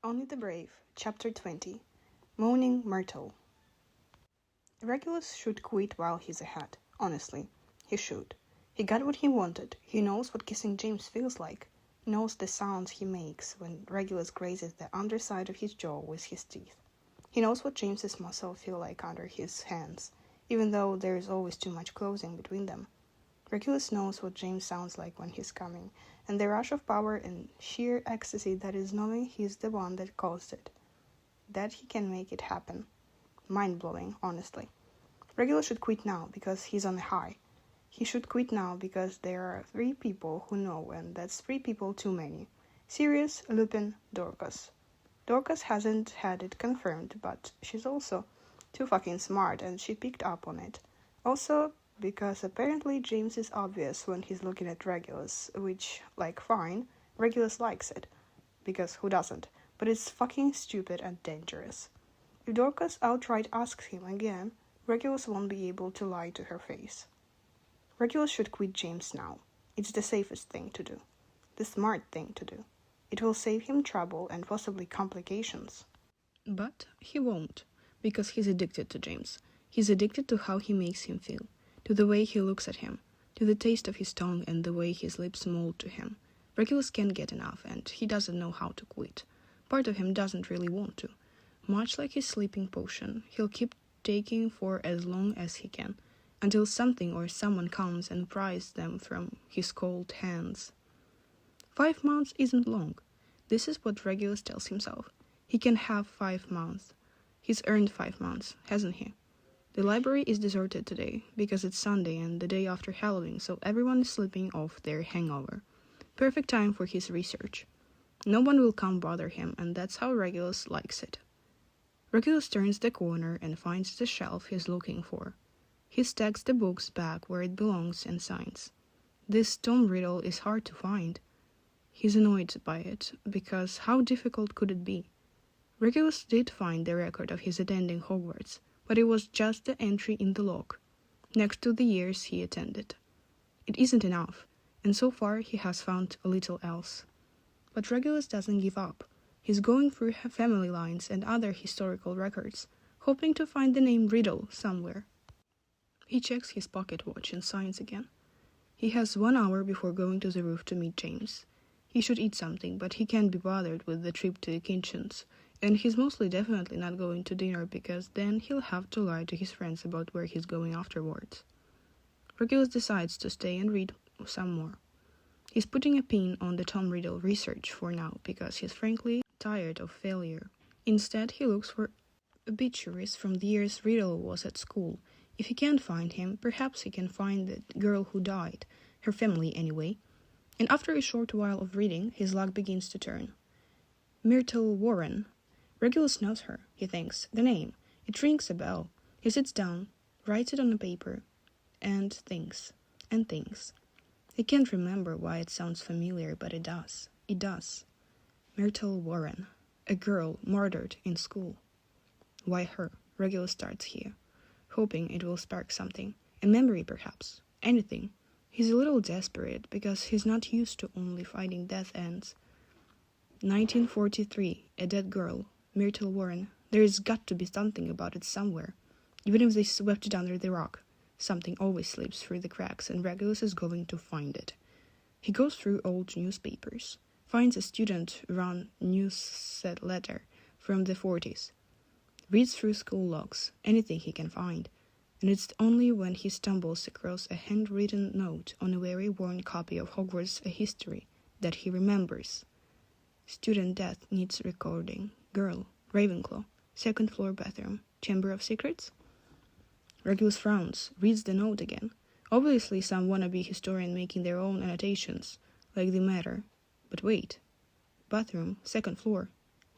Only the Brave, Chapter 20. Moaning Myrtle. Regulus should quit while he's ahead. Honestly, he should. He got what he wanted. He knows what kissing James feels like. He knows the sounds he makes when Regulus grazes the underside of his jaw with his teeth. He knows what James's muscles feel like under his hands, even though there is always too much clothing between them. Regulus knows what James sounds like when he's coming, and the rush of power and sheer ecstasy that is knowing he's the one that caused it. That he can make it happen. Mind-blowing, honestly. Regulus should quit now because he's on a high. He should quit now because there are 3 people who know, and that's 3 people too many. Sirius, Lupin, Dorcas. Dorcas hasn't had it confirmed, but she's also too fucking smart and she picked up on it. Also, because apparently James is obvious when he's looking at Regulus, which, like, fine, Regulus likes it. Because who doesn't? But it's fucking stupid and dangerous. If Dorcas outright asks him again, Regulus won't be able to lie to her face. Regulus should quit James now. It's the safest thing to do. The smart thing to do. It will save him trouble and possibly complications. But he won't, because he's addicted to James. He's addicted to how he makes him feel, to the way he looks at him, to the taste of his tongue and the way his lips mold to him. Regulus can't get enough, and he doesn't know how to quit. Part of him doesn't really want to. Much like his sleeping potion, he'll keep taking for as long as he can, until something or someone comes and pries them from his cold hands. 5 months isn't long. This is what Regulus tells himself. He can have 5 months. He's earned 5 months, hasn't he? The library is deserted today, because it's Sunday and the day after Halloween, so everyone is sleeping off their hangover. Perfect time for his research. No one will come bother him, and that's how Regulus likes it. Regulus turns the corner and finds the shelf he's looking for. He stacks the books back where it belongs and signs. This Tom riddle is hard to find. He's annoyed by it, because how difficult could it be? Regulus did find the record of his attending Hogwarts, but it was just the entry in the log, next to the years he attended. It isn't enough, and so far he has found a little else. But Regulus doesn't give up. He's going through family lines and other historical records, hoping to find the name Riddle somewhere. He checks his pocket watch and signs again. He has 1 hour before going to the roof to meet James. He should eat something, but he can't be bothered with the trip to the kitchens, and he's mostly definitely not going to dinner because then he'll have to lie to his friends about where he's going afterwards. Regulus decides to stay and read some more. He's putting a pin on the Tom Riddle research for now because he's frankly tired of failure. Instead, he looks for obituaries from the years Riddle was at school. If he can't find him, perhaps he can find the girl who died, her family anyway. And after a short while of reading, his luck begins to turn. Myrtle Warren. Regulus knows her, he thinks, the name. It rings a bell. He sits down, writes it on a paper, and thinks, and thinks. He can't remember why it sounds familiar, but it does. It does. Myrtle Warren. A girl murdered in school. Why her? Regulus starts here, hoping it will spark something. A memory, perhaps. Anything. He's a little desperate, because he's not used to only fighting death ends. 1943. A dead girl. Myrtle Warren. There's got to be something about it somewhere. Even if they swept it under the rock, something always slips through the cracks, and Regulus is going to find it. He goes through old newspapers, finds a student-run news letter from the 40s, reads through school logs, anything he can find, and it's only when he stumbles across a handwritten note on a very worn copy of Hogwarts A History that he remembers. Student death needs recording. Girl, Ravenclaw, 2nd floor bathroom, Chamber of Secrets? Regulus frowns, reads the note again. Obviously some wannabe historian making their own annotations, like the matter. But wait. Bathroom, 2nd floor.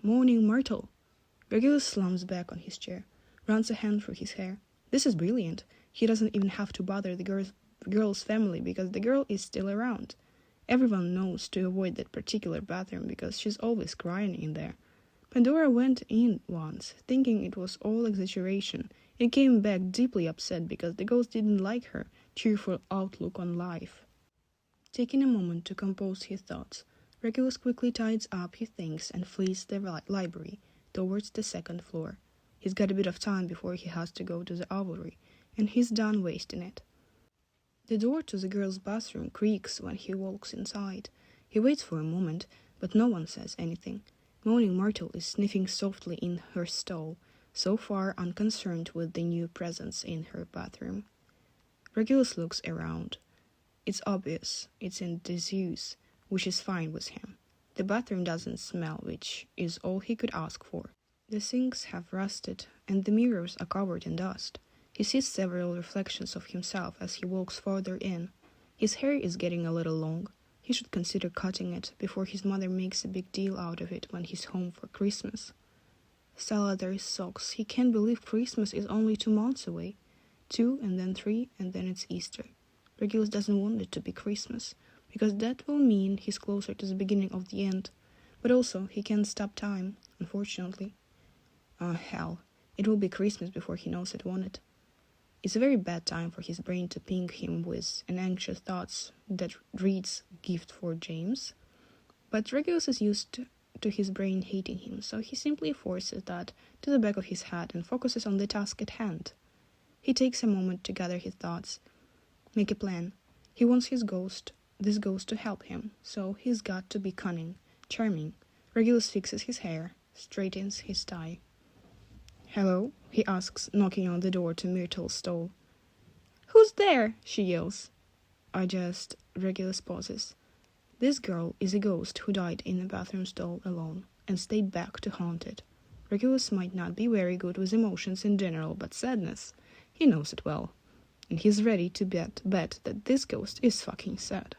Moaning Myrtle. Regulus slumps back on his chair, runs a hand through his hair. This is brilliant. He doesn't even have to bother the girl's family because the girl is still around. Everyone knows to avoid that particular bathroom because she's always crying in there. Pandora went in once, thinking it was all exaggeration, and came back deeply upset because the ghost didn't like her cheerful outlook on life. Taking a moment to compose his thoughts, Regulus quickly ties up his things and flees the library towards the second floor. He's got a bit of time before he has to go to the Ovary, and he's done wasting it. The door to the girls' bathroom creaks when he walks inside. He waits for a moment, but no one says anything. Moaning Myrtle is sniffing softly in her stall, so far unconcerned with the new presence in her bathroom. Regulus looks around. It's obvious it's in disuse, which is fine with him. The bathroom doesn't smell, which is all he could ask for. The sinks have rusted, and the mirrors are covered in dust. He sees several reflections of himself as he walks farther in. His hair is getting a little long. He should consider cutting it before his mother makes a big deal out of it when he's home for Christmas. Salada's socks. He can't believe Christmas is only 2 months away. 2, and then 3, and then it's Easter. Regulus doesn't want it to be Christmas, because that will mean he's closer to the beginning of the end. But also, he can't stop time, unfortunately. Oh, hell. It will be Christmas before he knows it, won't it? It's a very bad time for his brain to ping him with an anxious thoughts that reads gift for James. But Regulus is used to his brain hating him, so he simply forces that to the back of his head and focuses on the task at hand. He takes a moment to gather his thoughts, make a plan. He wants this ghost to help him, so he's got to be cunning, charming. Regulus fixes his hair, straightens his tie. "Hello?" he asks, knocking on the door to Myrtle's stall. "Who's there?" she yells. Regulus pauses. This girl is a ghost who died in a bathroom stall alone, and stayed back to haunt it. Regulus might not be very good with emotions in general, but sadness, he knows it well. And he's ready to bet that this ghost is fucking sad.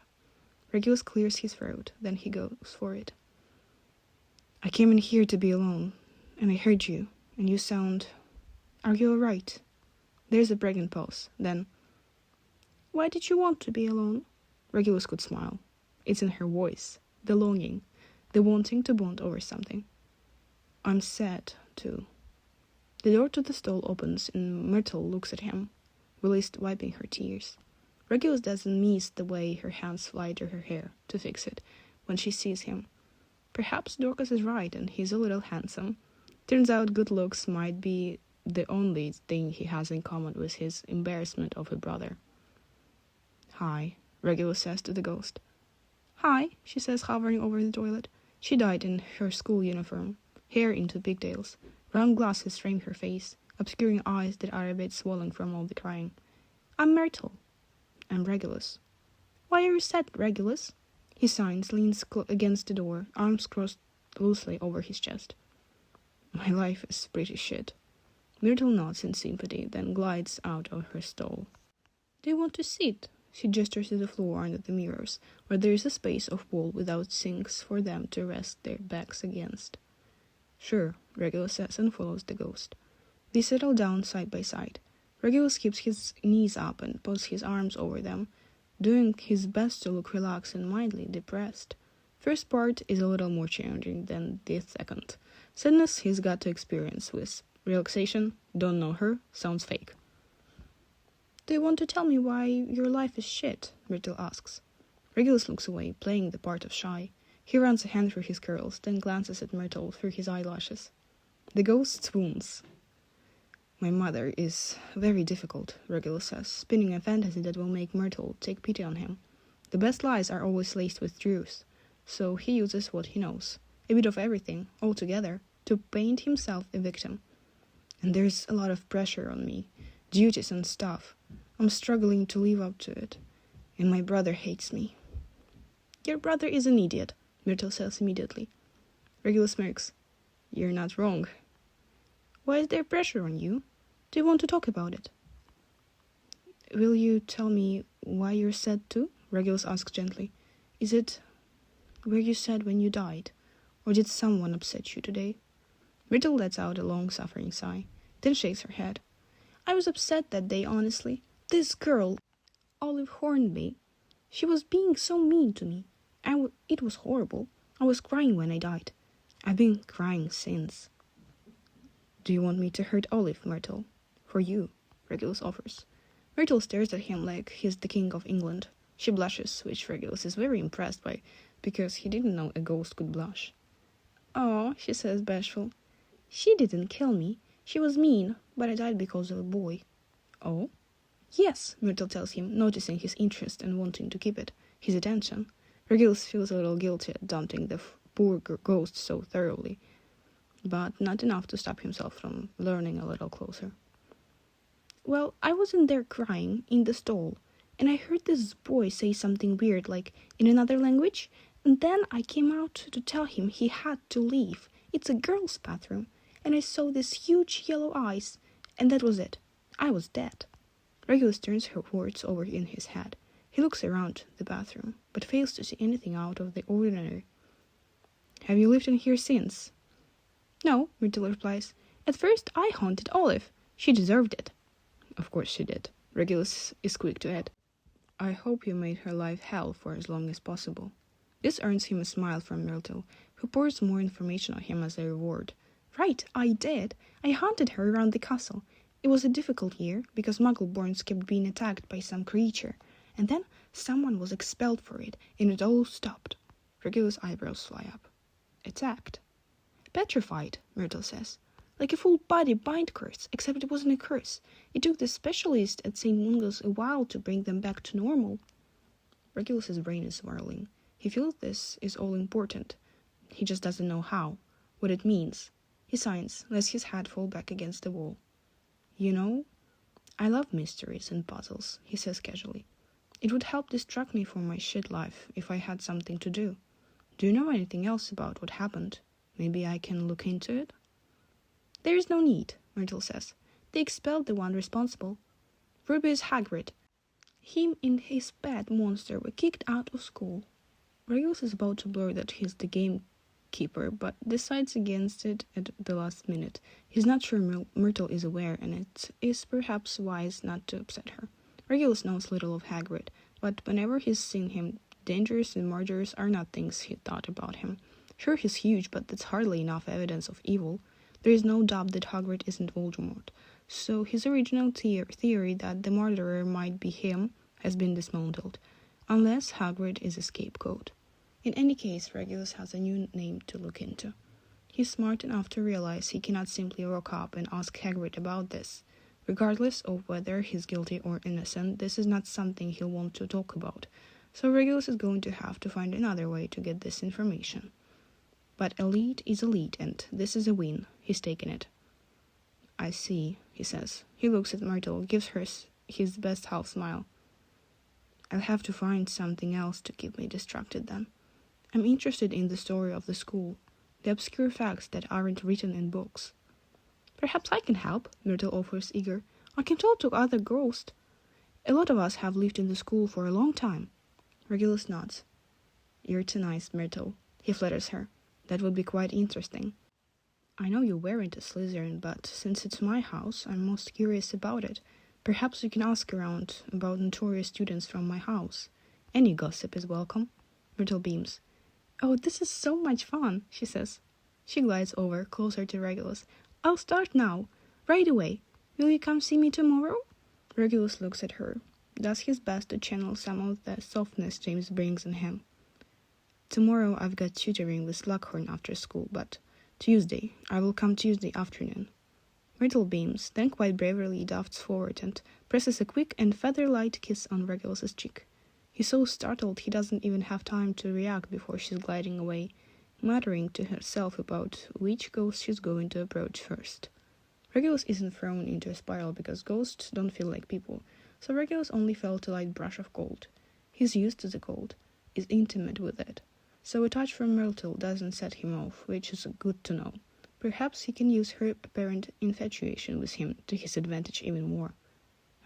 Regulus clears his throat, then he goes for it. "I came in here to be alone, and I heard you. And you sound... Are you alright?" There's a pregnant pause. Then, "Why did you want to be alone?" Regulus could smile. It's in her voice. The longing. The wanting to bond over something. "I'm sad, too." The door to the stall opens and Myrtle looks at him, released wiping her tears. Regulus doesn't miss the way her hands fly to her hair to fix it when she sees him. Perhaps Dorcas is right and he's a little handsome. Turns out good looks might be the only thing he has in common with his embarrassment of a brother. "Hi," Regulus says to the ghost. "Hi," she says, hovering over the toilet. She died in her school uniform, hair into pigtails. Round glasses frame her face, obscuring eyes that are a bit swollen from all the crying. "I'm Myrtle." "I'm Regulus." "Why are you sad, Regulus?" He signs, leans against the door, arms crossed loosely over his chest. "My life is pretty shit." Myrtle nods in sympathy, then glides out of her stall. "Do you want to sit?" She gestures to the floor under the mirrors, where there is a space of wall without sinks for them to rest their backs against. "Sure," Regulus says and follows the ghost. They settle down side by side. Regulus keeps his knees up and puts his arms over them, doing his best to look relaxed and mildly depressed. First part is a little more challenging than the second. Sadness he's got to experience with. Relaxation, don't know her, sounds fake. "Do you want to tell me why your life is shit?" Myrtle asks. Regulus looks away, playing the part of shy. He runs a hand through his curls, then glances at Myrtle through his eyelashes. The ghost swoons. "My mother is very difficult," Regulus says, spinning a fantasy that will make Myrtle take pity on him. The best lies are always laced with truth, so he uses what he knows. A bit of everything, all together, to paint himself a victim. "And there's a lot of pressure on me, duties and stuff. I'm struggling to live up to it. And my brother hates me." "Your brother is an idiot," Myrtle says immediately. Regulus smirks. "You're not wrong." "Why is there pressure on you? Do you want to talk about it?" "Will you tell me why you're sad too?" Regulus asks gently. Were you sad when you died? Or did someone upset you today?" Myrtle lets out a long-suffering sigh, then shakes her head. "I was upset that day, honestly. This girl, Olive Hornby, she was being so mean to me. It was horrible. I was crying when I died. I've been crying since." "Do you want me to hurt Olive, Myrtle? For you," Regulus offers. Myrtle stares at him like he's the King of England. She blushes, which Regulus is very impressed by, because he didn't know a ghost could blush. "Oh," she says, bashful. "She didn't kill me. She was mean, but I died because of a boy." "Oh?" "Yes," Myrtle tells him, noticing his interest and wanting to keep his attention. Regulus feels a little guilty at dumping the poor ghost so thoroughly, but not enough to stop himself from learning a little closer. "Well, I was in there crying, in the stall, and I heard this boy say something weird, like in another language, and then I came out to tell him he had to leave. It's a girl's bathroom, and I saw these huge yellow eyes, and that was it. I was dead." Regulus turns her words over in his head. He looks around the bathroom, but fails to see anything out of the ordinary. "Have you lived in here since?" "No," Myrtle replies. "At first I haunted Olive. She deserved it." "Of course she did." Regulus is quick to add, "I hope you made her life hell for as long as possible." This earns him a smile from Myrtle, who pours more information on him as a reward. "Right, I did. I haunted her around the castle. It was a difficult year, because Muggle-borns kept being attacked by some creature, and then someone was expelled for it, and it all stopped." Regulus' eyebrows fly up. "Attacked?" "Petrified," Myrtle says. "Like a full-body bind curse, except it wasn't a curse. It took the specialist at St. Mungo's a while to bring them back to normal." Regulus' brain is whirling. He feels this is all important. He just doesn't know how, what it means. He signs, lets his head fall back against the wall. "You know, I love mysteries and puzzles," he says casually. "It would help distract me from my shit life if I had something to do. Do you know anything else about what happened? Maybe I can look into it?" "There is no need," Myrtle says. "They expelled the one responsible. Rubius Hagrid. Him and his pet monster were kicked out of school." Regulus is about to blurt that he's the gamekeeper, but decides against it at the last minute. He's not sure Myrtle is aware, and it is perhaps wise not to upset her. Regulus knows little of Hagrid, but whenever he's seen him, dangers and murders are not things he thought about him. Sure, he's huge, but that's hardly enough evidence of evil. There is no doubt that Hagrid isn't Voldemort, so his original theory that the murderer might be him has been dismantled, unless Hagrid is a scapegoat. In any case, Regulus has a new name to look into. He's smart enough to realize he cannot simply rock up and ask Hagrid about this. Regardless of whether he's guilty or innocent, this is not something he'll want to talk about, so Regulus is going to have to find another way to get this information. But a lead is a lead, and this is a win. He's taken it. "I see," he says. He looks at Myrtle, gives her his best half smile. "I'll have to find something else to keep me distracted then. I'm interested in the story of the school, the obscure facts that aren't written in books." "Perhaps I can help," Myrtle offers, eager. "I can talk to other ghosts. A lot of us have lived in the school for a long time." Regulus nods. "You're too nice, Myrtle," he flatters her. "That would be quite interesting. I know you weren't a Slytherin, but since it's my house, I'm most curious about it. Perhaps you can ask around about notorious students from my house. Any gossip is welcome." Myrtle beams. "Oh, this is so much fun," she says. She glides over, closer to Regulus. "I'll start now, right away. Will you come see me tomorrow?" Regulus looks at her, does his best to channel some of the softness James brings in him. "Tomorrow I've got tutoring with Slughorn after school, but Tuesday. I will come Tuesday afternoon." Myrtle beams, then quite bravely dafts forward and presses a quick and feather-light kiss on Regulus's cheek. He's so startled he doesn't even have time to react before she's gliding away, muttering to herself about which ghost she's going to approach first. Regulus isn't thrown into a spiral because ghosts don't feel like people, so Regulus only felt a light brush of cold. He's used to the cold, is intimate with it, so a touch from Myrtle doesn't set him off, which is good to know. Perhaps he can use her apparent infatuation with him to his advantage even more.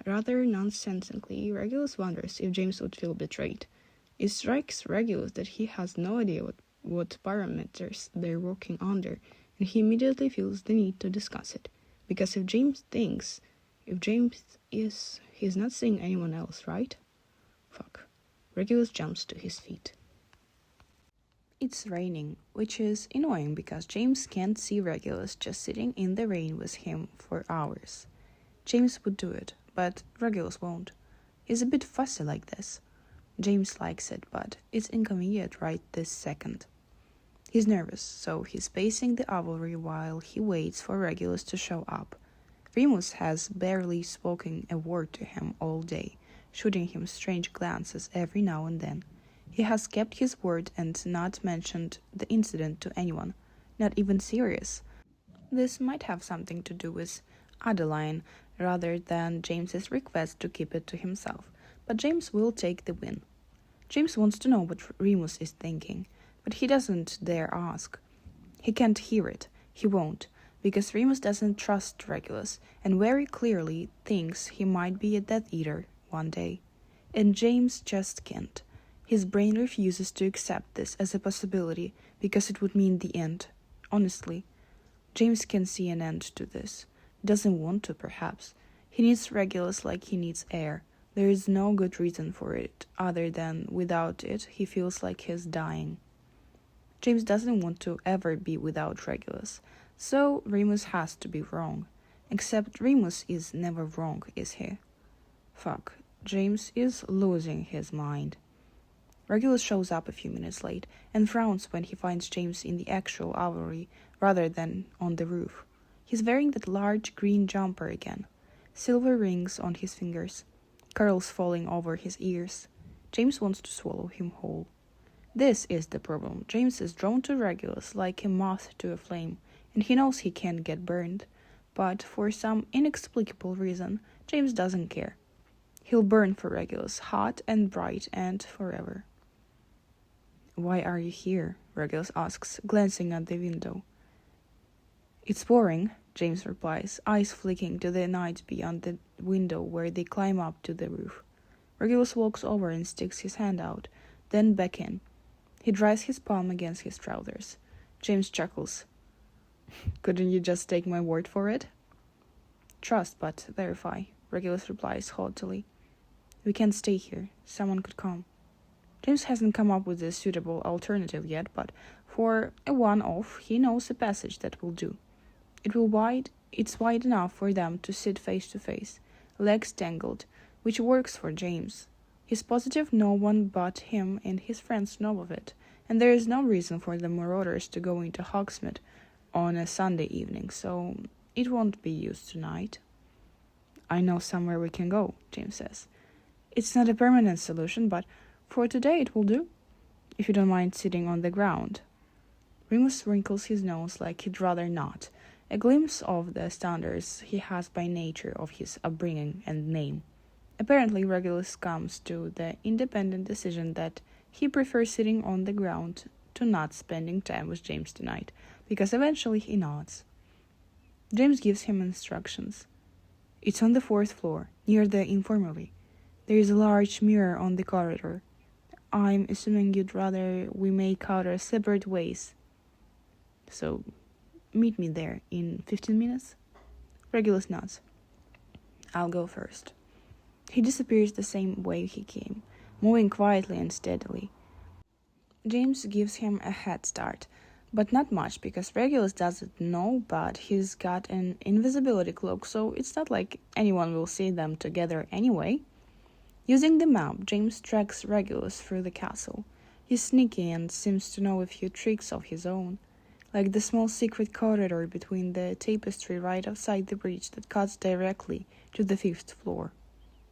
Rather nonsensically, Regulus wonders if James would feel betrayed. It strikes Regulus that he has no idea what parameters they're working under, and he immediately feels the need to discuss it. Because if James is, he's not seeing anyone else, right? Fuck. Regulus jumps to his feet. It's raining, which is annoying because James can't see Regulus just sitting in the rain with him for hours. James would do it, but Regulus won't. He's a bit fussy like this. James likes it, but it's inconvenient right this second. He's nervous, so he's pacing the Aviary while he waits for Regulus to show up. Remus has barely spoken a word to him all day, shooting him strange glances every now and then. He has kept his word and not mentioned the incident to anyone, not even Sirius. This might have something to do with Adeline rather than James's request to keep it to himself, but James will take the win. James wants to know what Remus is thinking, but he doesn't dare ask. He can't hear it. He won't, because Remus doesn't trust Regulus and very clearly thinks he might be a Death Eater one day. And James just can't. His brain refuses to accept this as a possibility because it would mean the end. Honestly, James can see an end to this. Doesn't want to, perhaps. He needs Regulus like he needs air. There is no good reason for it, other than without it he feels like he's dying. James doesn't want to ever be without Regulus, so Remus has to be wrong. Except Remus is never wrong, is he? Fuck, James is losing his mind. Regulus shows up a few minutes late and frowns when he finds James in the actual Aviary rather than on the roof. He's wearing that large green jumper again, silver rings on his fingers, curls falling over his ears. James wants to swallow him whole. This is the problem. James is drawn to Regulus like a moth to a flame, and he knows he can't get burned. But for some inexplicable reason, James doesn't care. He'll burn for Regulus, hot and bright and forever. "Why are you here?" Regulus asks, glancing at the window. "It's boring," James replies, eyes flicking to the night beyond the window where they climb up to the roof. Regulus walks over and sticks his hand out, then back in. He dries his palm against his trousers. James chuckles. "Couldn't you just take my word for it?" "Trust, but verify," Regulus replies haughtily. "We can't stay here. Someone could come." James hasn't come up with a suitable alternative yet, but for a one-off, he knows a passage that will do. It's wide enough for them to sit face to face, legs tangled, which works for James. He's positive no one but him and his friends know of it, and there is no reason for the Marauders to go into Hogsmeade on a Sunday evening, so it won't be used tonight. "I know somewhere we can go," James says. "It's not a permanent solution, but for today it will do, if you don't mind sitting on the ground." Remus wrinkles his nose like he'd rather not, a glimpse of the standards he has by nature of his upbringing and name. Apparently, Regulus comes to the independent decision that he prefers sitting on the ground to not spending time with James tonight, because eventually he nods. James gives him instructions. "It's on the 4th floor, near the infirmary. There is a large mirror on the corridor. I'm assuming you'd rather we make our separate ways. So, meet me there in 15 minutes? Regulus nods. "I'll go first." He disappears the same way he came, moving quietly and steadily. James gives him a head start, but not much because Regulus doesn't know, but he's got an invisibility cloak, so it's not like anyone will see them together anyway. Using the map, James tracks Regulus through the castle. He's sneaky and seems to know a few tricks of his own, like the small secret corridor between the tapestry right outside the bridge that cuts directly to the 5th floor.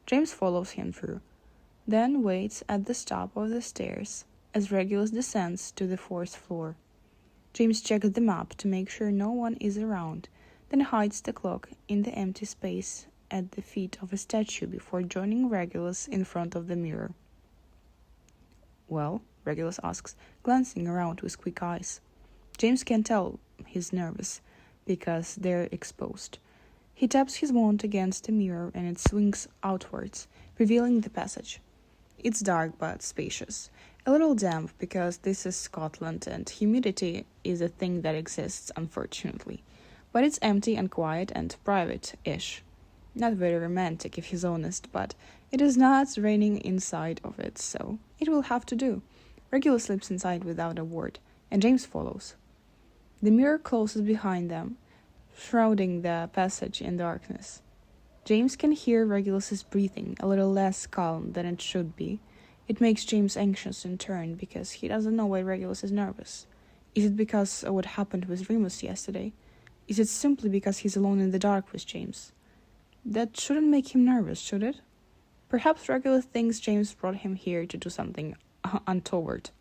James follows him through, then waits at the top of the stairs as Regulus descends to the 4th floor. James checks the map to make sure no one is around, then hides the clock in the empty space at the feet of a statue before joining Regulus in front of the mirror. "Well?" Regulus asks, glancing around with quick eyes. James can tell he's nervous, because they're exposed. He taps his wand against the mirror and it swings outwards, revealing the passage. It's dark but spacious. A little damp because this is Scotland and humidity is a thing that exists, unfortunately. But it's empty and quiet and private-ish. Not very romantic if he's honest, but it is not raining inside of it, so it will have to do. Regulus slips inside without a word, and James follows. The mirror closes behind them, shrouding the passage in darkness. James can hear Regulus's breathing, a little less calm than it should be. It makes James anxious in turn because he doesn't know why Regulus is nervous. Is it because of what happened with Remus yesterday? Is it simply because he's alone in the dark with James? That shouldn't make him nervous, should it? Perhaps Regulus thinks James brought him here to do something untoward.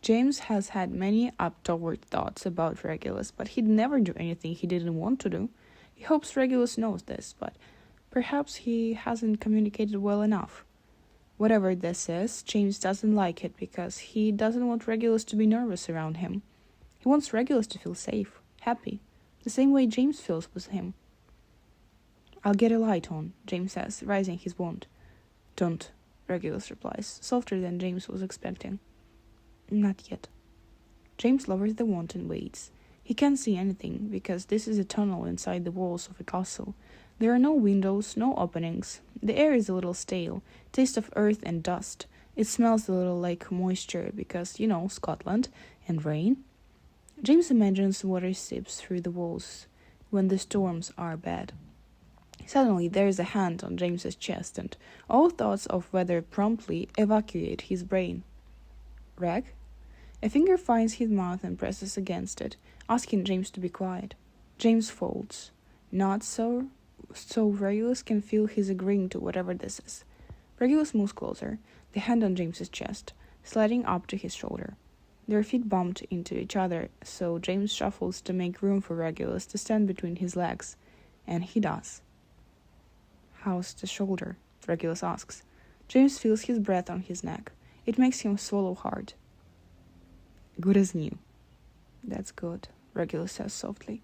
James has had many untoward thoughts about Regulus, but he'd never do anything he didn't want to do. He hopes Regulus knows this, but perhaps he hasn't communicated well enough. Whatever this is, James doesn't like it because he doesn't want Regulus to be nervous around him. He wants Regulus to feel safe, happy, the same way James feels with him. "I'll get a light on," James says, raising his wand. "Don't," Regulus replies, softer than James was expecting. "Not yet." James lowers the wand and waits. He can't see anything, because this is a tunnel inside the walls of a castle. There are no windows, no openings. The air is a little stale, taste of earth and dust. It smells a little like moisture, because, Scotland, and rain. James imagines water seeps through the walls when the storms are bad. Suddenly there is a hand on James's chest, and all thoughts of weather promptly evacuate his brain. "Reg?" A finger finds his mouth and presses against it, asking James to be quiet. James folds. Not so Regulus can feel he's agreeing to whatever this is. Regulus moves closer, the hand on James's chest, sliding up to his shoulder. Their feet bumped into each other, so James shuffles to make room for Regulus to stand between his legs, and he does. "How's the shoulder?" Regulus asks. James feels his breath on his neck. It makes him swallow hard. "Good as new." "That's good," Regulus says softly.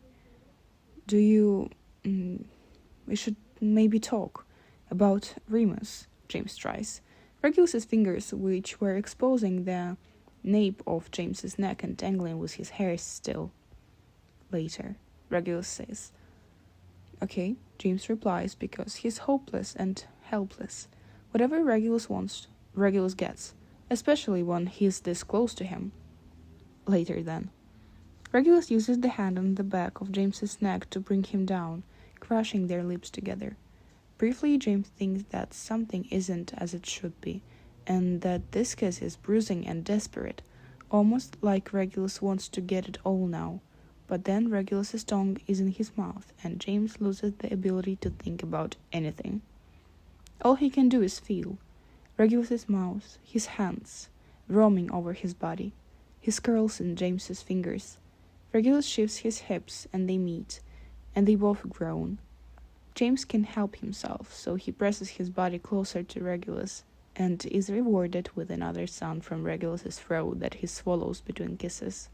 "Do you... we should maybe talk about Remus," James tries. Regulus's fingers, which were exposing the nape of James's neck and tangling with his hair still. "Later," Regulus says. "Okay," James replies, because he's hopeless and helpless. Whatever Regulus wants, Regulus gets, especially when he's this close to him. "Later, then." Regulus uses the hand on the back of James's neck to bring him down, crushing their lips together. Briefly, James thinks that something isn't as it should be, and that this kiss is bruising and desperate, almost like Regulus wants to get it all now. But then Regulus's tongue is in his mouth, and James loses the ability to think about anything. All he can do is feel. Regulus's mouth, his hands, roaming over his body, his curls in James's fingers. Regulus shifts his hips, and they meet, and they both groan. James can help himself, so he presses his body closer to Regulus, and is rewarded with another sound from Regulus's throat that he swallows between kisses.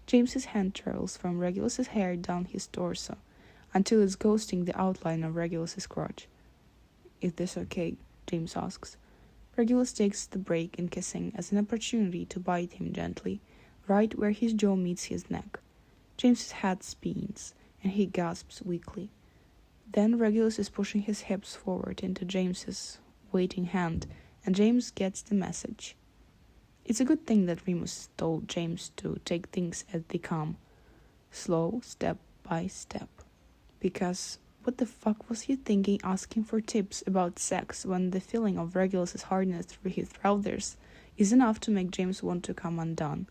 James's hand trails from Regulus's hair down his torso, until it's ghosting the outline of Regulus's crotch. "Is this okay?" James asks. Regulus takes the break in kissing as an opportunity to bite him gently, right where his jaw meets his neck. James's head spins, and he gasps weakly. Then Regulus is pushing his hips forward into James's waiting hand, and James gets the message. It's a good thing that Remus told James to take things as they come, slow, step by step. Because what the fuck was he thinking asking for tips about sex when the feeling of Regulus's hardness through his trousers is enough to make James want to come undone?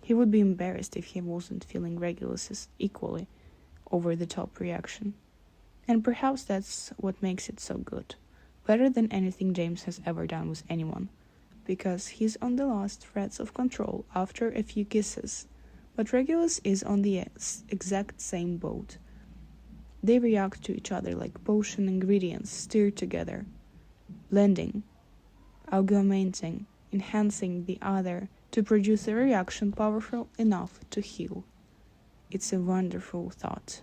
He would be embarrassed if he wasn't feeling Regulus's equally over-the-top reaction. And perhaps that's what makes it so good. Better than anything James has ever done with anyone. Because he's on the last threads of control after a few kisses, but Regulus is on the exact same boat. They react to each other like potion ingredients stirred together, blending, augmenting, enhancing the other to produce a reaction powerful enough to heal. It's a wonderful thought.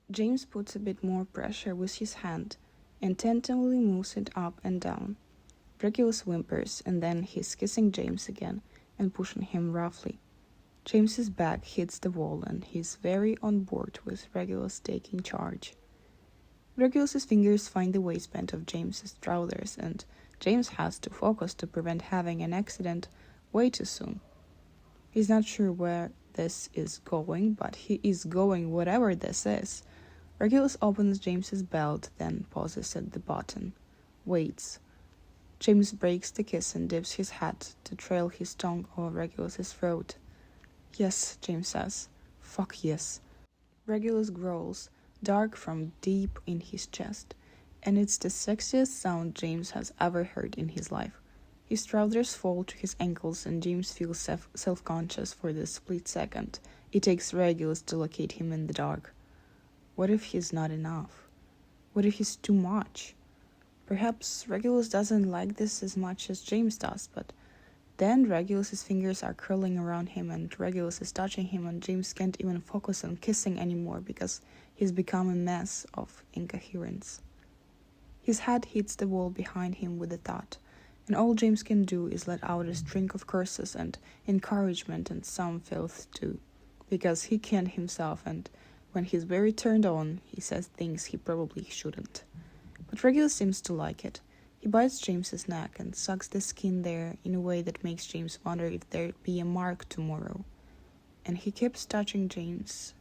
James puts a bit more pressure with his hand and tentatively moves it up and down. Regulus whimpers, and then he's kissing James again and pushing him roughly. James's back hits the wall, and he's very on board with Regulus taking charge. Regulus's fingers find the waistband of James's trousers, and James has to focus to prevent having an accident way too soon. He's not sure where this is going, but he is going whatever this is. Regulus opens James's belt, then pauses at the button, waits. James breaks the kiss and dips his hat to trail his tongue over Regulus's throat. Yes, James says. Fuck yes. Regulus growls, dark from deep in his chest, and it's the sexiest sound James has ever heard in his life. His trousers fall to his ankles and James feels self-conscious for the split second it takes Regulus to locate him in the dark. What if he's not enough? What if he's too much? Perhaps Regulus doesn't like this as much as James does, but then Regulus's fingers are curling around him and Regulus is touching him and James can't even focus on kissing anymore because he's become a mess of incoherence. His head hits the wall behind him with a thud, and all James can do is let out a string of curses and encouragement and some filth too, because he can't himself, and when he's very turned on, he says things he probably shouldn't. But Regulus seems to like it. He bites James's neck and sucks the skin there in a way that makes James wonder if there'd be a mark tomorrow. And he keeps touching James.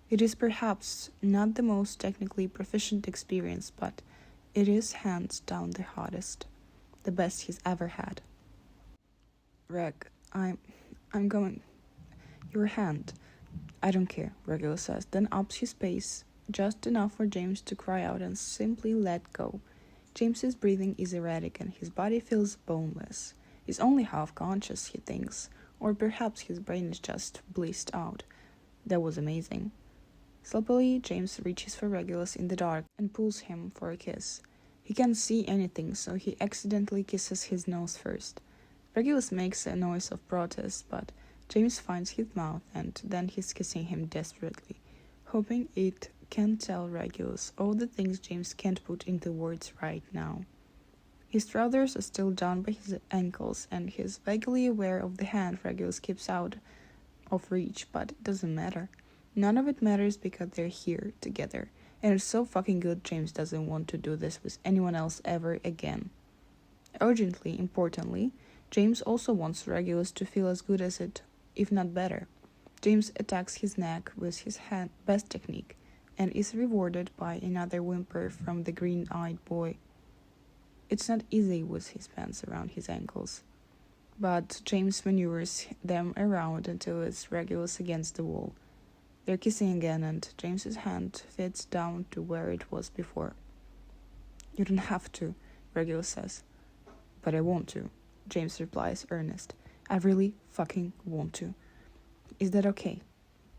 It is perhaps not the most technically proficient experience, but it is hands down the hottest. The best he's ever had. Reg, I'm going. Your hand. I don't care, Regulus says, then ups his pace, just enough for James to cry out and simply let go. James's breathing is erratic and his body feels boneless. He's only half conscious, he thinks, or perhaps his brain is just blissed out. That was amazing. Sloppily, James reaches for Regulus in the dark and pulls him for a kiss. He can't see anything, so he accidentally kisses his nose first. Regulus makes a noise of protest, but James finds his mouth and then he's kissing him desperately, hoping it can tell Regulus all the things James can't put into words right now. His trousers are still down by his ankles and he's vaguely aware of the hand Regulus keeps out of reach, but it doesn't matter. None of it matters because they're here together, and it's so fucking good James doesn't want to do this with anyone else ever again. Urgently, importantly, James also wants Regulus to feel as good as it, if not better. James attacks his neck with his best technique, and is rewarded by another whimper from the green-eyed boy. It's not easy with his pants around his ankles, but James maneuvers them around until it's Regulus against the wall. They're kissing again, and James's hand fits down to where it was before. You don't have to, Regulus says. But I want to, James replies, earnest. I really fucking want to. Is that okay?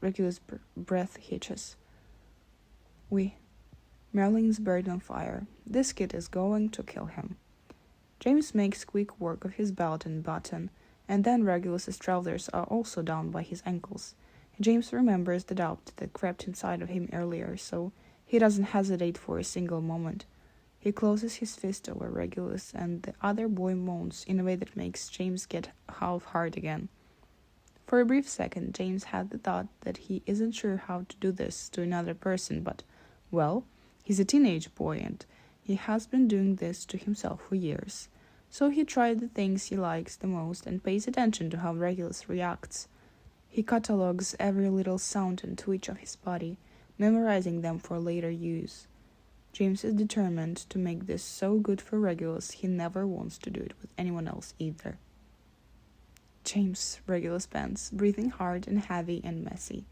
Regulus' breath hitches. Merlin's bird on fire. This kid is going to kill him. James makes quick work of his belt and button, and then Regulus's trousers are also down by his ankles. James remembers the doubt that crept inside of him earlier, so he doesn't hesitate for a single moment. He closes his fist over Regulus, and the other boy moans in a way that makes James get half hard again. For a brief second, James had the thought that he isn't sure how to do this to another person, but, well, he's a teenage boy, and he has been doing this to himself for years. So he tried the things he likes the most and pays attention to how Regulus reacts. He catalogues every little sound and twitch of his body, memorizing them for later use. James is determined to make this so good for Regulus he never wants to do it with anyone else either. James, Regulus pants, breathing hard and heavy and messy.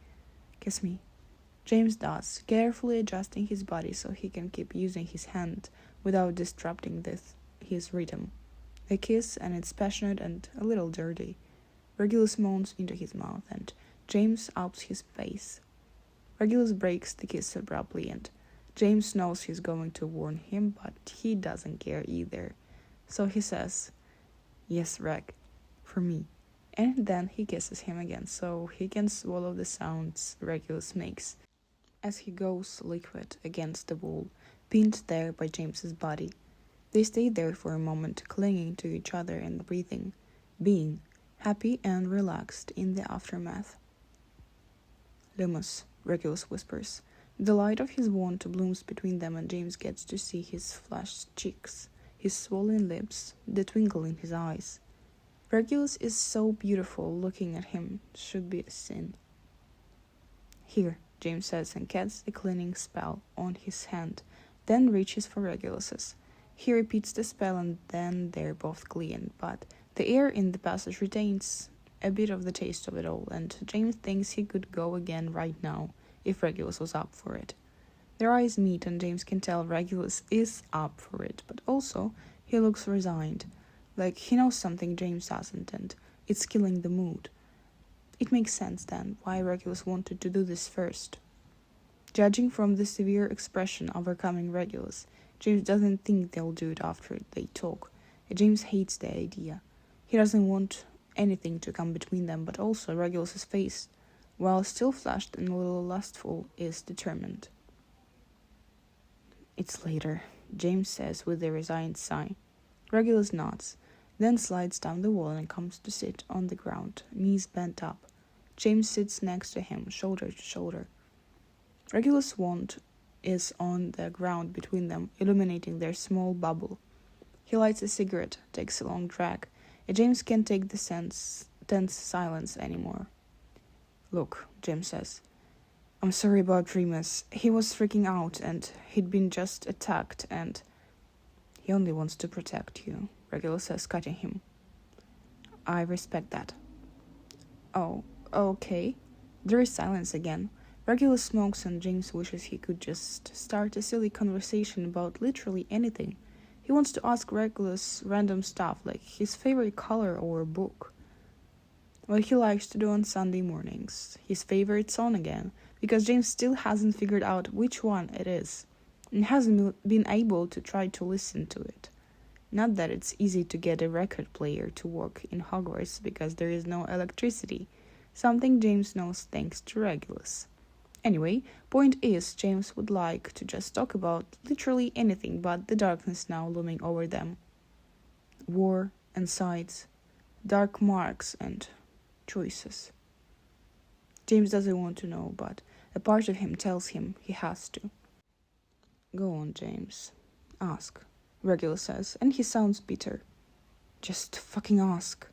Kiss me. James does, carefully adjusting his body so he can keep using his hand without disrupting his rhythm. They kiss, and it's passionate and a little dirty. Regulus moans into his mouth, and James ups his pace. Regulus breaks the kiss abruptly, and James knows he's going to warn him, but he doesn't care either. So he says, Yes, Reg, for me. And then he kisses him again, so he can swallow the sounds Regulus makes as he goes liquid against the wall, pinned there by James's body. They stay there for a moment, clinging to each other and breathing, being happy and relaxed in the aftermath. Lumos, Regulus whispers. The light of his wand blooms between them, and James gets to see his flushed cheeks, his swollen lips, the twinkle in his eyes. Regulus is so beautiful, looking at him should be a sin. Here, James says, and casts a cleaning spell on his hand, then reaches for Regulus's. He repeats the spell and then they're both clean, but the air in the passage retains a bit of the taste of it all, and James thinks he could go again right now if Regulus was up for it. Their eyes meet and James can tell Regulus is up for it, but also he looks resigned, like he knows something James doesn't, and it's killing the mood. It makes sense then why Regulus wanted to do this first. Judging from the severe expression overcoming Regulus, James doesn't think they'll do it after they talk. James hates the idea. He doesn't want anything to come between them, but also Regulus's face, while still flushed and a little lustful, is determined. It's later, James says with a resigned sigh. Regulus nods, then slides down the wall and comes to sit on the ground, knees bent up. James sits next to him, shoulder to shoulder. Regulus' wand is on the ground between them, illuminating their small bubble. He lights a cigarette, takes a long drag. James can't take the tense silence anymore. Look, James says. I'm sorry about Remus. He was freaking out and he'd been just attacked and... He only wants to protect you, Regulus says, cutting him. I respect that. Oh, okay. There is silence again. Regulus smokes and James wishes he could just start a silly conversation about literally anything. He wants to ask Regulus random stuff like his favorite color or book. What he likes to do on Sunday mornings. His favorite song again, because James still hasn't figured out which one it is and hasn't been able to try to listen to it. Not that it's easy to get a record player to work in Hogwarts because there is no electricity, something James knows thanks to Regulus. Anyway, point is, James would like to just talk about literally anything but the darkness now looming over them. War and sides, dark marks and choices. James doesn't want to know, but a part of him tells him he has to. Go on, James. Ask, Regulus says, and he sounds bitter. Just fucking ask.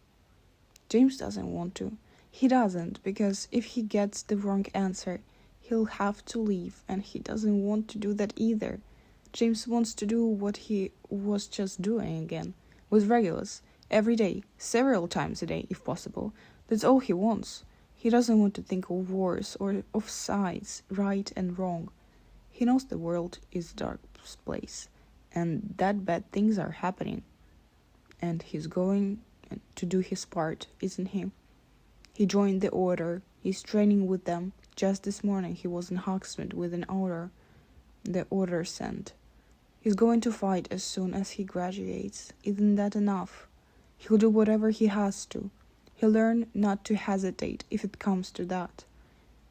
James doesn't want to. He doesn't, because if he gets the wrong answer, he'll have to leave, and he doesn't want to do that either. James wants to do what he was just doing again, with Regulus, every day, several times a day, if possible. That's all he wants. He doesn't want to think of wars or of sides, right and wrong. He knows the world is a dark place, and that bad things are happening. And he's going to do his part, isn't he? He joined the Order. He's training with them. Just this morning he was in Hogsmeade with an order the Order sent. He's going to fight as soon as he graduates. Isn't that enough? He'll do whatever he has to. He'll learn not to hesitate if it comes to that.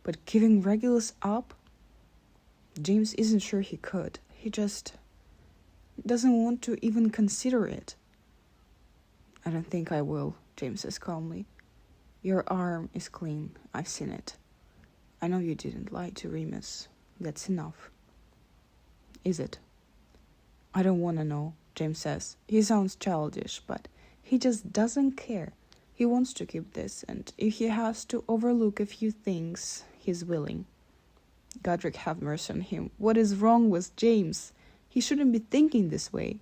But giving Regulus up? James isn't sure he could. He just doesn't want to even consider it. I don't think I will, James says calmly. Your arm is clean. I've seen it. I know you didn't lie to Remus. That's enough. Is it? I don't want to know, James says. He sounds childish, but he just doesn't care. He wants to keep this, and if he has to overlook a few things, he's willing. Godric have mercy on him. What is wrong with James? He shouldn't be thinking this way.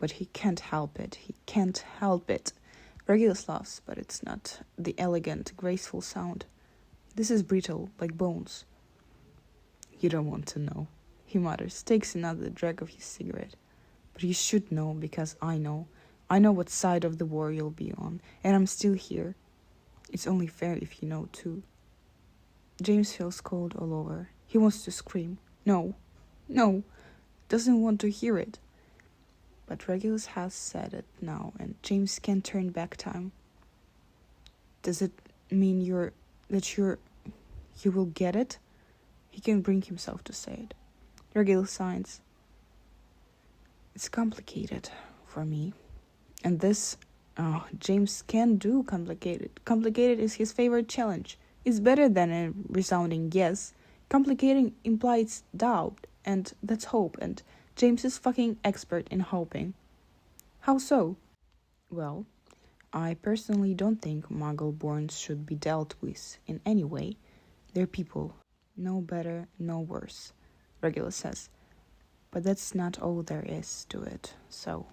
But he can't help it. He can't help it. Regulus laughs, but it's not the elegant, graceful sound. This is brittle, like bones. You don't want to know, he mutters, takes another drag of his cigarette. But you should know, because I know. I know what side of the war you'll be on, and I'm still here. It's only fair if you know, too. James feels cold all over. He wants to scream. No, no, doesn't want to hear it. But Regulus has said it now, and James can't turn back time. Does it mean you will get it? He can bring himself to say it. Regulus signs. It's complicated for me. And this, James can do complicated. Complicated is his favorite challenge. It's better than a resounding yes. Complicating implies doubt, and that's hope, and James is fucking expert in hoping. How so? Well, I personally don't think Muggle-borns should be dealt with in any way. They're people. No better, no worse, Regulus says. But that's not all there is to it, so...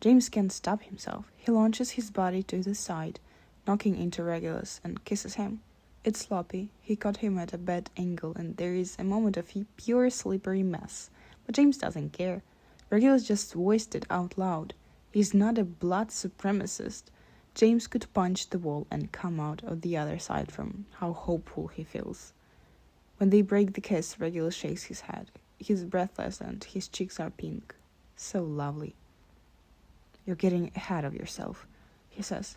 James can't stop himself. He launches his body to the side, knocking into Regulus, and kisses him. It's sloppy. He caught him at a bad angle, and there is a moment of pure slippery mess. But James doesn't care. Regulus just voiced it out loud. He's not a blood supremacist. James could punch the wall and come out of the other side from how hopeful he feels. When they break the kiss, Regulus shakes his head. He's breathless and his cheeks are pink. So lovely. You're getting ahead of yourself, he says.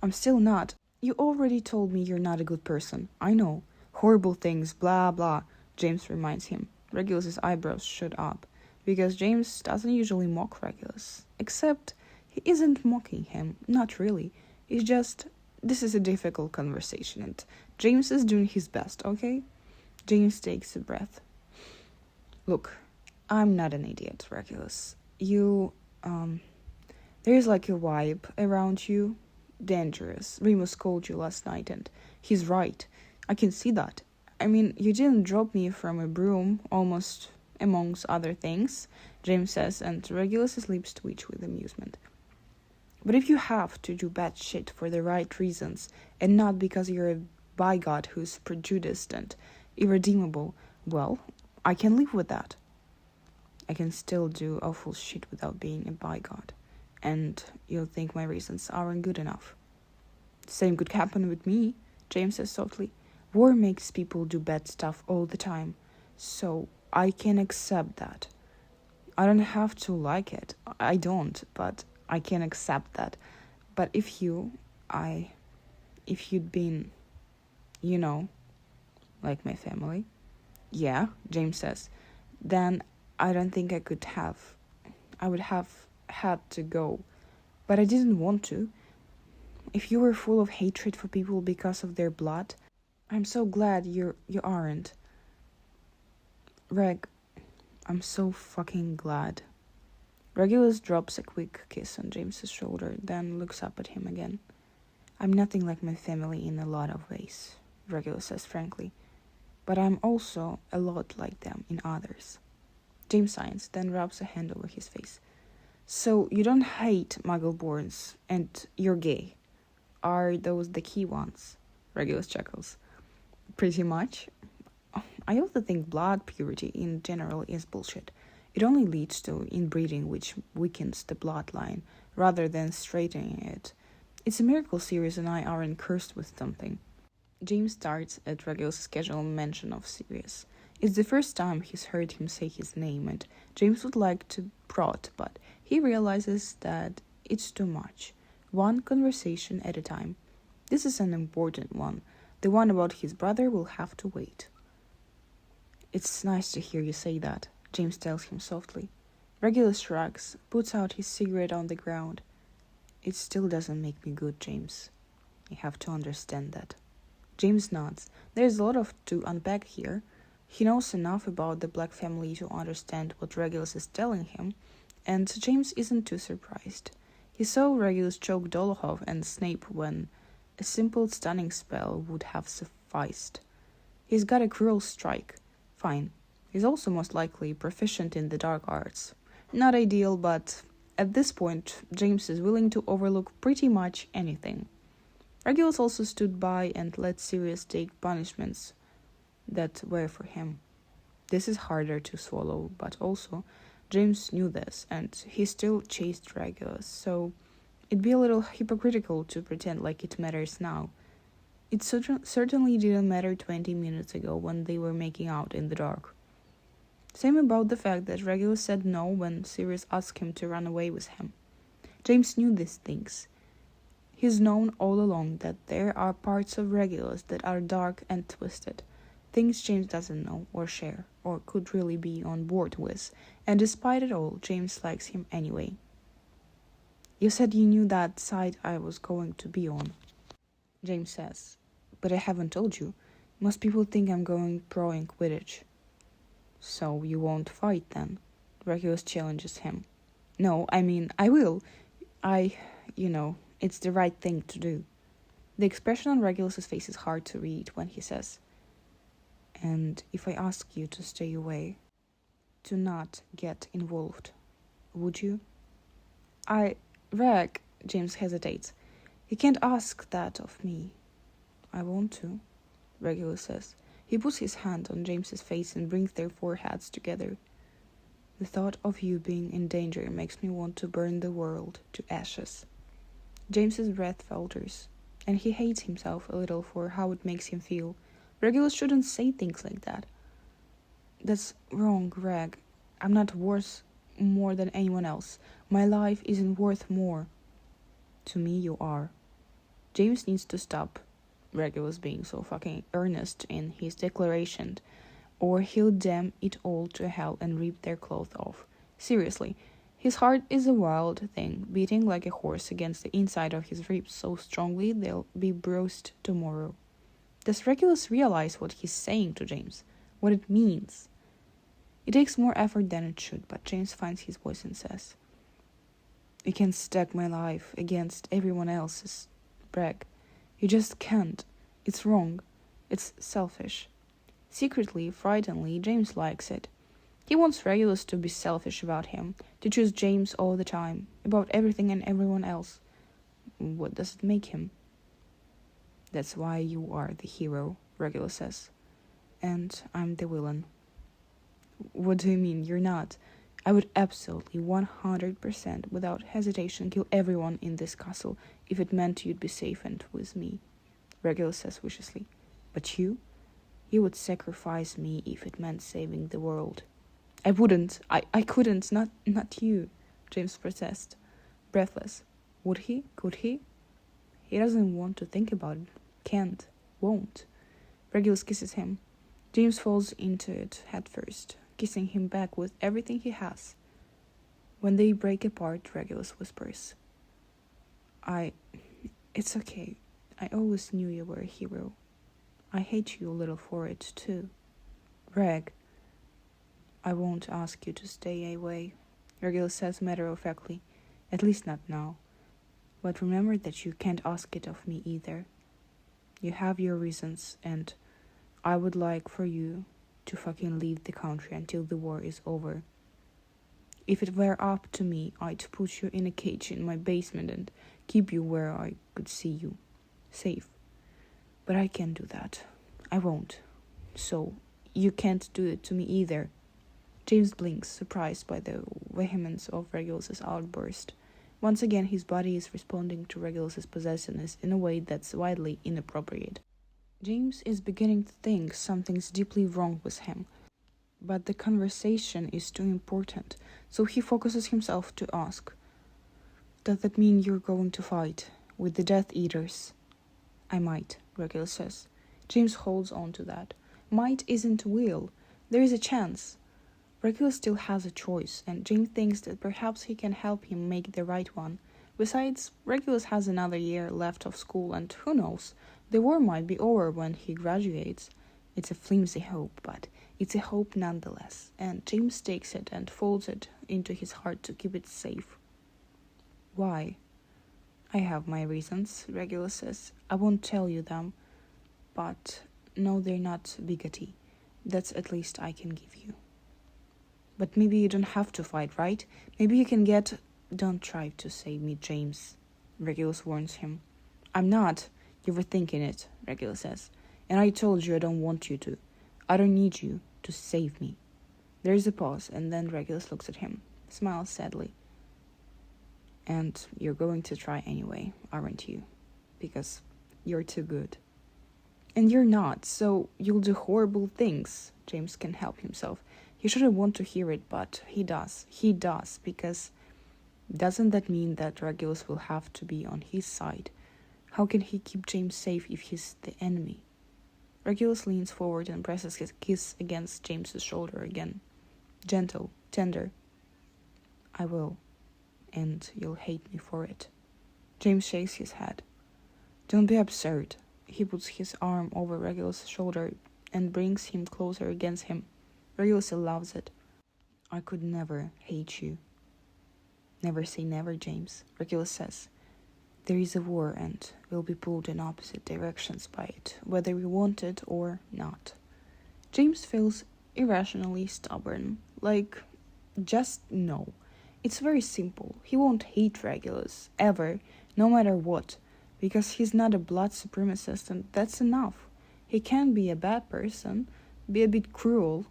I'm still not. You already told me you're not a good person. I know. Horrible things, blah blah, James reminds him. Regulus's eyebrows shoot up, because James doesn't usually mock Regulus. Except he isn't mocking him, not really. It's just, this is a difficult conversation and James is doing his best, okay? James takes a breath. Look, I'm not an idiot, Regulus. There's like a vibe around you. Dangerous. Remus called you last night and he's right. I can see that. I mean, you didn't drop me from a broom, almost amongst other things, James says, and Regulus's lips twitch with amusement. But if you have to do bad shit for the right reasons, and not because you're a bigod who's prejudiced and irredeemable, well, I can live with that. I can still do awful shit without being a bigod. And you'll think my reasons aren't good enough. Same could happen with me, James says softly. War makes people do bad stuff all the time, so I can accept that. I don't have to like it. I don't, but I can accept that. But if you'd been, like my family, yeah, James says, then I don't think I would have had to go, but I didn't want to. If you were full of hatred for people because of their blood, I'm so glad you aren't. Reg, I'm so fucking glad. Regulus drops a quick kiss on James's shoulder, then looks up at him again. I'm nothing like my family in a lot of ways, Regulus says frankly, but I'm also a lot like them in others. James sighs, then rubs a hand over his face. So you don't hate Muggleborns, and you're gay. Are those the key ones? Regulus chuckles. Pretty much. I also think blood purity in general is bullshit. It only leads to inbreeding, which weakens the bloodline, rather than straightening it. It's a miracle Sirius and I aren't cursed with something. James starts at Regulus' casual mention of Sirius. It's the first time he's heard him say his name, and James would like to prod, but he realizes that it's too much. One conversation at a time. This is an important one. The one about his brother will have to wait. It's nice to hear you say that, James tells him softly. Regulus shrugs, puts out his cigarette on the ground. It still doesn't make me good, James. You have to understand that. James nods. There's a lot to unpack here. He knows enough about the Black family to understand what Regulus is telling him, and James isn't too surprised. He saw Regulus choke Dolohov and Snape when a simple stunning spell would have sufficed. He's got a cruel strike. Fine. He's also most likely proficient in the dark arts. Not ideal, but at this point, James is willing to overlook pretty much anything. Regulus also stood by and let Sirius take punishments that were for him. This is harder to swallow, but also James knew this, and he still chased Regulus, so it'd be a little hypocritical to pretend like it matters now. It certainly didn't matter 20 minutes ago when they were making out in the dark. Same about the fact that Regulus said no when Sirius asked him to run away with him. James knew these things. He's known all along that there are parts of Regulus that are dark and twisted, things James doesn't know or share, or could really be on board with, and despite it all, James likes him anyway. You said you knew that side I was going to be on, James says, but I haven't told you. Most people think I'm going pro in Quidditch. So you won't fight then? Regulus challenges him. No, I mean, I will. It's the right thing to do. The expression on Regulus's face is hard to read when he says, and if I ask you to stay away? to not get involved, would you? Reg, James hesitates. You can't ask that of me. I want to, Regulus says. He puts his hand on James's face and brings their foreheads together. The thought of you being in danger makes me want to burn the world to ashes. James's breath falters, and he hates himself a little for how it makes him feel. Regulus shouldn't say things like that. That's wrong, Reg. I'm not worth more than anyone else. My life isn't worth more. To me, you are. James needs to stop Regulus being so fucking earnest in his declaration, or he'll damn it all to hell and rip their clothes off. Seriously, his heart is a wild thing, beating like a horse against the inside of his ribs so strongly they'll be bruised tomorrow. Does Regulus realize what he's saying to James? What it means? It takes more effort than it should, but James finds his voice and says, You can't stack my life against everyone else's, Reg. You just can't. It's wrong. It's selfish. Secretly, frighteningly, James likes it. He wants Regulus to be selfish about him, to choose James all the time, about everything and everyone else. What does it make him? That's why you are the hero, Regulus says. And I'm the villain. What do you mean you're not? I would absolutely 100% without hesitation kill everyone in this castle if it meant you'd be safe and with me, Regulus says viciously. But you? You would sacrifice me if it meant saving the world. I wouldn't. I couldn't. Not you, James protested, breathless. Would he? Could he? He doesn't want to think about it. Can't. Won't. Regulus kisses him. James falls into it head first, kissing him back with everything he has. When they break apart, Regulus whispers, It's okay. I always knew you were a hero. I hate you a little for it, too. Reg, I won't ask you to stay away, Regulus says matter-of-factly. At least not now. But remember that you can't ask it of me either. You have your reasons, and I would like for you to fucking leave the country until the war is over. If it were up to me, I'd put you in a cage in my basement and keep you where I could see you, safe. But I can't do that. I won't. So, you can't do it to me either. James blinks, surprised by the vehemence of Regulus's outburst. Once again, his body is responding to Regulus's possessiveness in a way that's widely inappropriate. James is beginning to think something's deeply wrong with him. But the conversation is too important, so he focuses himself to ask, Does that mean you're going to fight with the Death Eaters? I might, Regulus says. James holds on to that. Might isn't will. There is a chance. Regulus still has a choice, and James thinks that perhaps he can help him make the right one. Besides, Regulus has another year left of school, and who knows, the war might be over when he graduates. It's a flimsy hope, but it's a hope nonetheless, and James takes it and folds it into his heart to keep it safe. Why? I have my reasons, Regulus says. I won't tell you them, but no, they're not bigotry. That's at least I can give you. But maybe you don't have to fight, right? Maybe you can get... Don't try to save me, James, Regulus warns him. I'm not. You were thinking it, Regulus says. And I told you I don't want you to. I don't need you to save me. There is a pause, and then Regulus looks at him, smiles sadly. And you're going to try anyway, aren't you? Because you're too good. And you're not, so you'll do horrible things. James can't help himself. He shouldn't want to hear it, but he does. He does, because doesn't that mean that Regulus will have to be on his side? How can he keep James safe if he's the enemy? Regulus leans forward and presses his kiss against James's shoulder again. Gentle, tender. I will, and you'll hate me for it. James shakes his head. Don't be absurd. He puts his arm over Regulus' shoulder and brings him closer against him. Regulus loves it. I could never hate you. Never say never, James, Regulus says. There is a war, and we'll be pulled in opposite directions by it, whether we want it or not. James feels irrationally stubborn, Just no. It's very simple. He won't hate Regulus, ever, no matter what, because he's not a blood supremacist, and that's enough. He can be a bad person, be a bit cruel.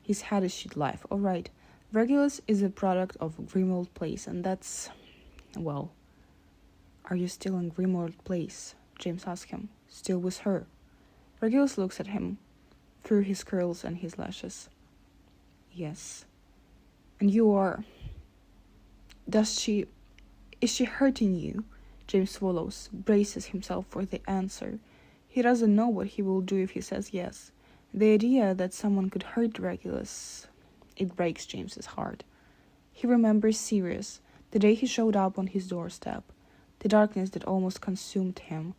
He's had a shit life, alright. Regulus is a product of Grimmauld Place, and that's... well... Are you still in Grimmauld Place? James asked him. Still with her? Regulus looks at him, through his curls and his lashes. Yes. And you are... Is she hurting you? James swallows, braces himself for the answer. He doesn't know what he will do if he says yes. The idea that someone could hurt Regulus, it breaks James's heart. He remembers Sirius, the day he showed up on his doorstep, the darkness that almost consumed him.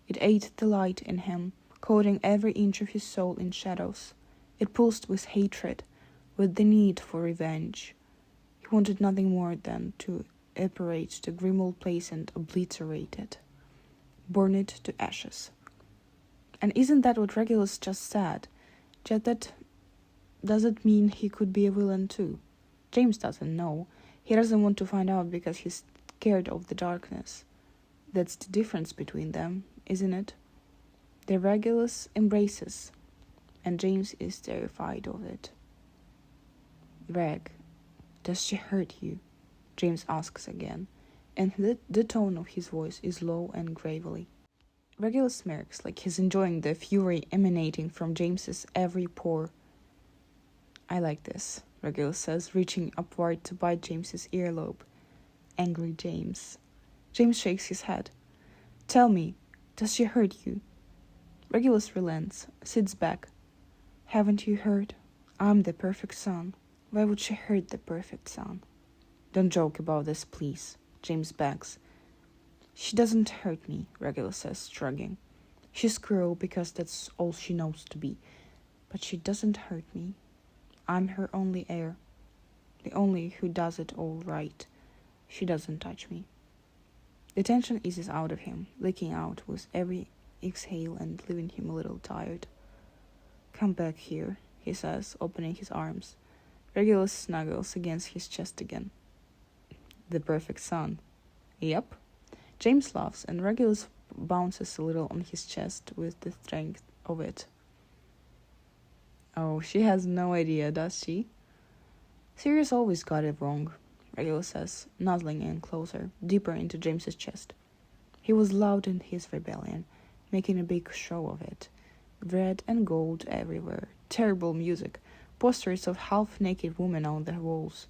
It ate the light in him, coating every inch of his soul in shadows. It pulsed with hatred, with the need for revenge. He wanted nothing more than to apparate the Grimmauld Place and obliterate it, burn it to ashes. And isn't that what Regulus just said? Yet that doesn't mean he could be a villain too. James doesn't know. He doesn't want to find out because he's scared of the darkness. That's the difference between them, isn't it? The Regulus embraces, and James is terrified of it. Reg, does she hurt you? James asks again, and the tone of his voice is low and gravely. Regulus smirks, like he's enjoying the fury emanating from James's every pore. I like this, Regulus says, reaching upward to bite James's earlobe. Angry James. James shakes his head. Tell me, does she hurt you? Regulus relents, sits back. Haven't you heard? I'm the perfect son. Why would she hurt the perfect son? Don't joke about this, please, James begs. She doesn't hurt me, Regulus says, shrugging. She's cruel because that's all she knows to be. But she doesn't hurt me. I'm her only heir. The only who does it all right. She doesn't touch me. The tension eases out of him, leaking out with every exhale and leaving him a little tired. Come back here, he says, opening his arms. Regulus snuggles against his chest again. The perfect son. Yep. James laughs, and Regulus bounces a little on his chest with the strength of it. Oh, she has no idea, does she? Sirius always got it wrong, Regulus says, nuzzling in closer, deeper into James's chest. He was loud in his rebellion, making a big show of it. Red and gold everywhere, terrible music, posters of half-naked women on the walls.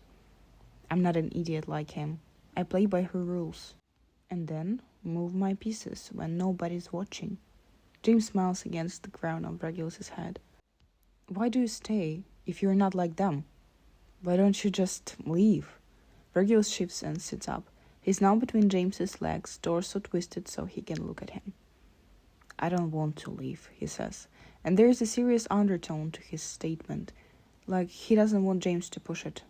I'm not an idiot like him. I play by her rules. And then move my pieces when nobody's watching. James smiles against the crown of Regulus's head. Why do you stay if you're not like them? Why don't you just leave? Regulus shifts and sits up. He's now between James's legs, torso twisted so he can look at him. I don't want to leave, he says, and there is a serious undertone to his statement, like he doesn't want James to push it.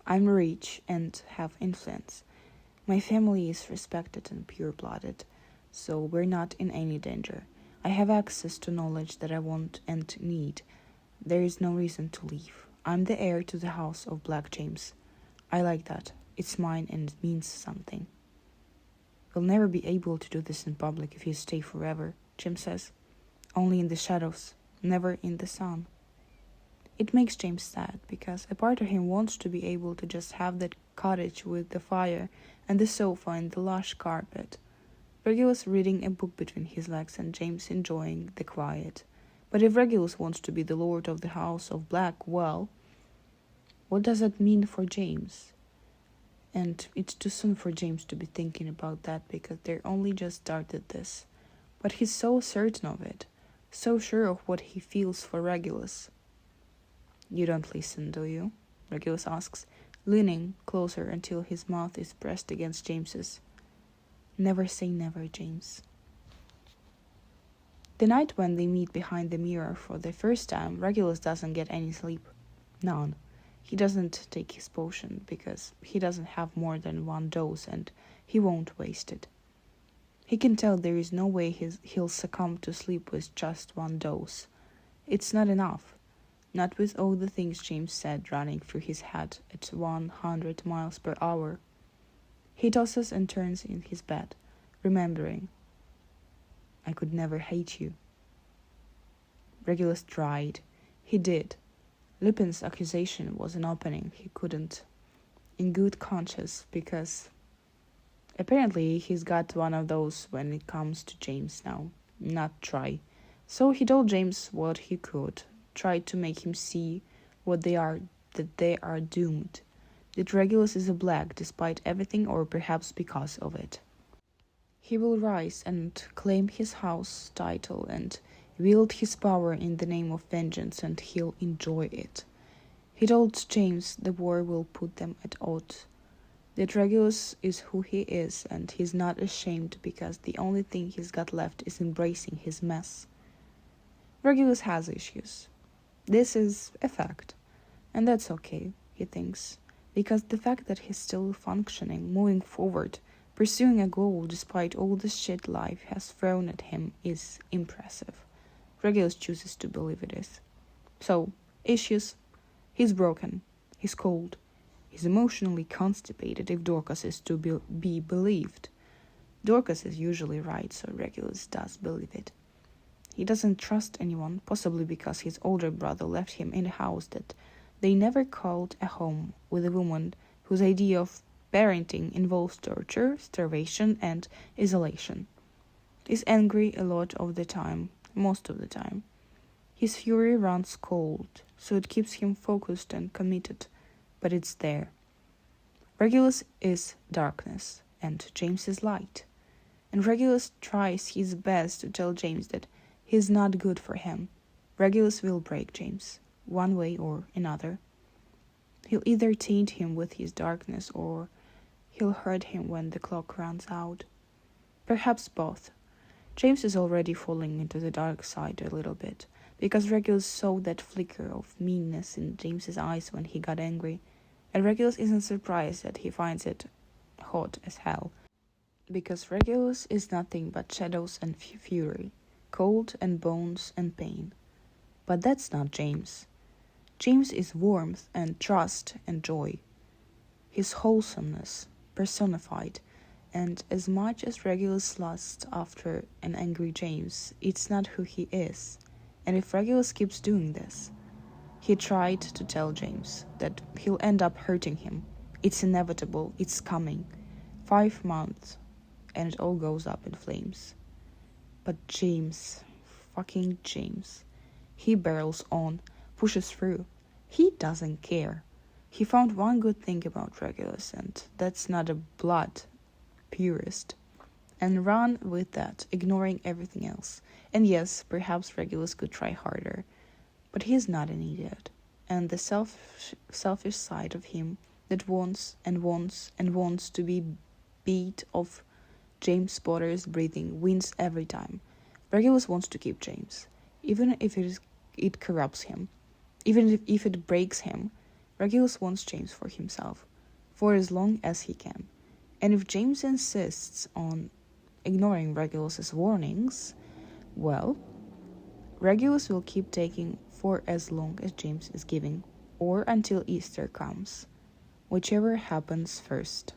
I'm rich and have influence. My family is respected and pure-blooded, so we're not in any danger. I have access to knowledge that I want and need. There is no reason to leave. I'm the heir to the house of Black James. I like that. It's mine and it means something. You'll never be able to do this in public if you stay forever, Jim says. Only in the shadows, never in the sun. It makes James sad, because a part of him wants to be able to just have that cottage with the fire and the sofa and the lush carpet. Regulus reading a book between his legs and James enjoying the quiet. But if Regulus wants to be the lord of the house of Black, well, what does that mean for James? And it's too soon for James to be thinking about that because they're only just started this. But he's so certain of it, so sure of what he feels for Regulus. You don't listen, do you? Regulus asks, leaning closer until his mouth is pressed against James's. Never say never, James. The night when they meet behind the mirror for the first time, Regulus doesn't get any sleep. None. He doesn't take his potion because he doesn't have more than one dose and he won't waste it. He can tell there is no way he'll succumb to sleep with just one dose. It's not enough. Not with all the things James said running through his head at 100 miles per hour. He tosses and turns in his bed, remembering, I could never hate you. Regulus tried. He did. Lupin's accusation was an opening he couldn't, in good conscience, because apparently he's got one of those when it comes to James now, not try. So he told James what he could, tried to make him see that they are doomed, that Regulus is a black despite everything or perhaps because of it. He will rise and claim his house title and wield his power in the name of vengeance, and he'll enjoy it. He told James the war will put them at odds, that Regulus is who he is and he's not ashamed because the only thing he's got left is embracing his mess. Regulus has issues. This is a fact, and that's okay, he thinks, because the fact that he's still functioning, moving forward, pursuing a goal despite all the shit life has thrown at him is impressive. Regulus chooses to believe it is. So, issues. He's broken. He's cold. He's emotionally constipated if Dorcas is to be believed. Dorcas is usually right, so Regulus does believe it. He doesn't trust anyone, possibly because his older brother left him in a house that they never called a home, with a woman whose idea of parenting involves torture, starvation, and isolation. He's angry a lot of the time, most of the time. His fury runs cold, so it keeps him focused and committed, but it's there. Regulus is darkness, and James is light. And Regulus tries his best to tell James that he's not good for him. Regulus will break James, one way or another. He'll either taint him with his darkness or he'll hurt him when the clock runs out. Perhaps both. James is already falling into the dark side a little bit, because Regulus saw that flicker of meanness in James's eyes when he got angry, and Regulus isn't surprised that he finds it hot as hell, because Regulus is nothing but shadows and fury, cold and bones and pain. But that's not James. James is warmth and trust and joy. His wholesomeness personified, and as much as Regulus lusts after an angry James, it's not who he is. And if Regulus keeps doing this, he tried to tell James that he'll end up hurting him. It's inevitable, it's coming. 5 months, and it all goes up in flames. But James, fucking James, he barrels on, pushes through. He doesn't care. He found one good thing about Regulus, and that's not a blood purist, and run with that, ignoring everything else. And yes, perhaps Regulus could try harder, but he's not an idiot. And the selfish side of him that wants and wants and wants to be beat of James Potter's breathing wins every time. Regulus wants to keep James, even if it corrupts him, even if it breaks him. Regulus wants James for himself, for as long as he can. And if James insists on ignoring Regulus's warnings, well, Regulus will keep taking for as long as James is giving, or until Easter comes, whichever happens first.